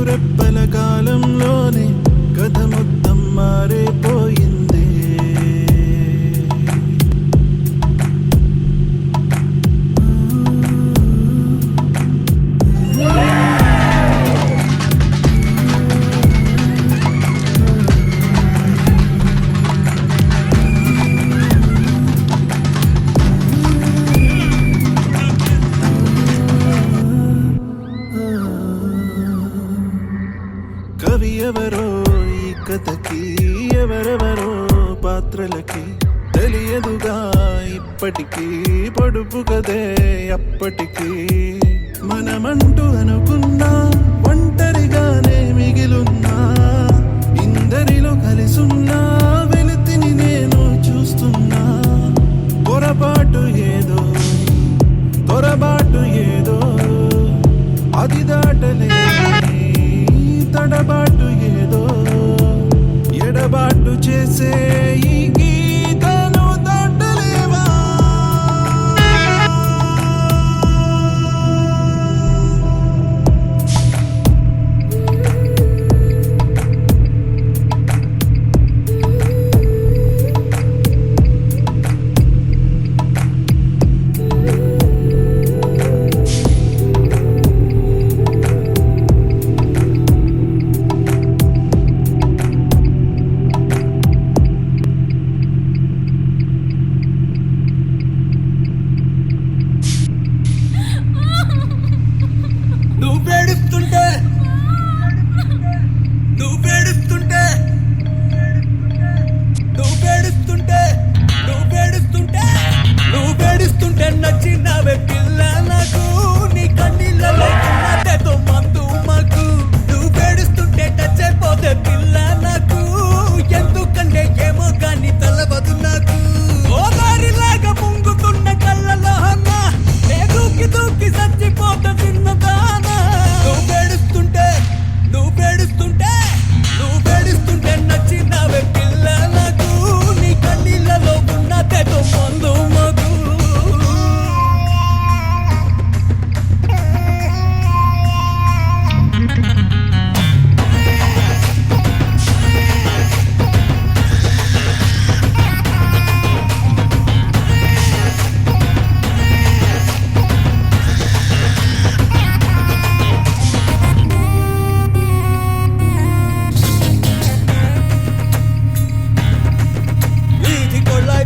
రెప్పల కాలంలోనే కథ మొత్తం మారిపోయింది. కవి ఎవరో ఈ కథకి, ఎవరెవరో పాత్రలకి తెలియదుగా ఇప్పటికీ, పొడుపు కదే అప్పటికి. మనమంటూ అనుకున్నా ఒంటరిగానే మిగిలున్నా, ఇందరిలో కలిసున్నా వెలుతిని నేను చూస్తున్నా. పొరపాటు ఏదో తొరబాటు ఏదో అది దాటలే, తడబాటు ఏదో ఎడబాటు చేసే ఈ గీతను దాటలేవా? నచ్చినవే పిల్ల నాకు, నీ కన్నీళ్ళలో ఉన్నదేదో మందు మాకు. నువ్వు వేడుస్తుంటే టచ్ అయిపోతే పిల్ల నాకు, ఎందుకంటే ఏమో కానీ తెలవదు నాకు. ఓ దారిలాగా ముంగుతున్న కళ్ళలో అన్న, నే దూకి దూకి చచ్చిపోతా చిన్నదానా. నువ్వు వేడుస్తుంటే నచ్చినవే పిల్ల నాకు, నీ కన్నీళ్ళలో ఉన్నదేదో మందు మాకు.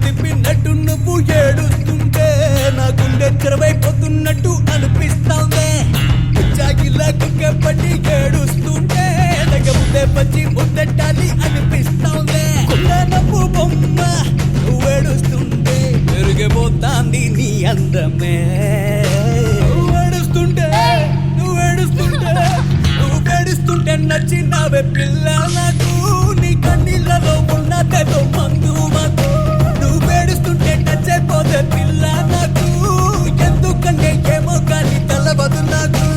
తిప్పినట్టు నువ్వు ఏడుస్తుంటే నా గుండె చెరవైపోతున్నట్టు అనిపిస్తాందే. జాగిలా కుక్కపట్టి ఏడుస్తుంటే ముందే పచ్చి ముద్దెట్టాలి అనిపిస్తాందే. నవ్వు బొమ్మ నువ్వు ఏడుస్తుంటే పెరిగిపోతాంది నీ అందమే. నువ్వు ఏడుస్తుంటే నచ్చినవే పిల్ల నాకు, నీ కన్నీళ్ళలో ఉన్నదేదో మందు మాకు. టచ్ అయిపోతే పిల్ల నాకు, ఎందుకంటే ఏమో కానీ తెలవదు నాకు.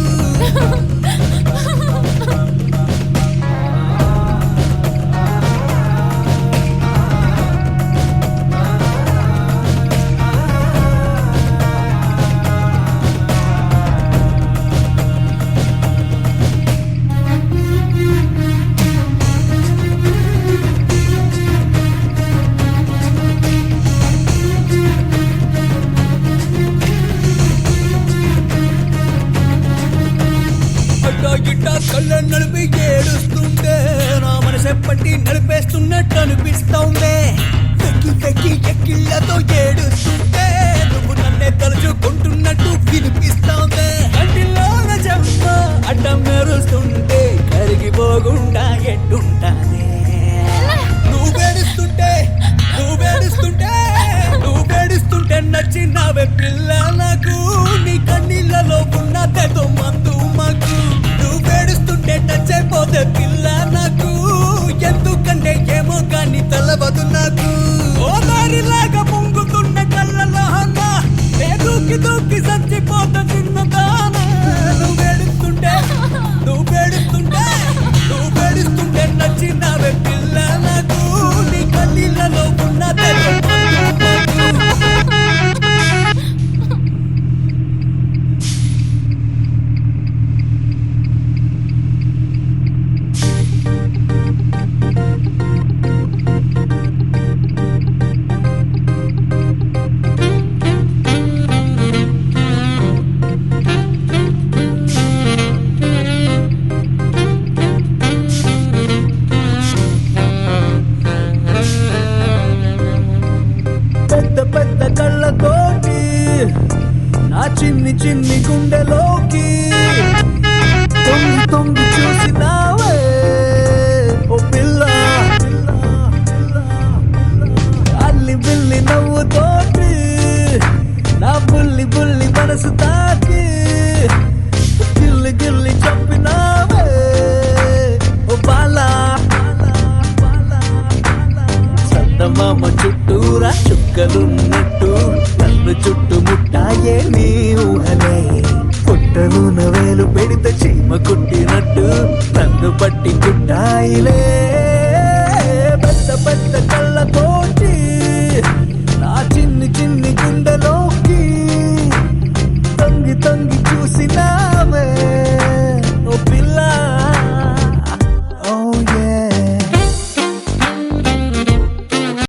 గిట్టా కళ్ళ నడిపి ఏడుస్తుంటే నా మనసు ఎప్పటి నడిపేస్తున్నట్టు అనిపిస్తోందే. వెక్కి ఎక్కిళ్ళతో ఏడుస్తుంటే నువ్వు నన్నే తలుచుకుంటున్నట్టు వినిపిస్తోందే. కంటిలోన జమ్మ అడ్డం మెరుస్తుంటే కరిగిపోకుండా ఎట్టుంటానే. నువ్వు వేడుస్తుంటే నచ్చినవే పిల్ల నాకు, నీ కన్నీళ్ళలో ఉన్నదేదో మందు మాకు. నువ్వు వేడుస్తుంటే టచ్ అయిపోతే పిల్ల నాకు, ఎందుకంటే ఏమో కానీ తెలవదు నాకు. ఓ దారిలాగా ముంగుతున్న కళ్ళలో అన్న, నే దూకి దూకి చచ్చిపోతా చిన్నదానా. నువ్వు వేడుస్తుంటే నచ్చినవే పిల్ల నాకు, నీ కన్నీళ్ళలో ఉన్నదేదో మందు మాకు. చుక్కలున్నట్టు నన్ను చుట్టుముట్టాయే నీ ఊహలే పుట్టలున వేలు పెడితే చీమ కుట్టినట్టు నన్ను పట్టి చుట్టాయిలే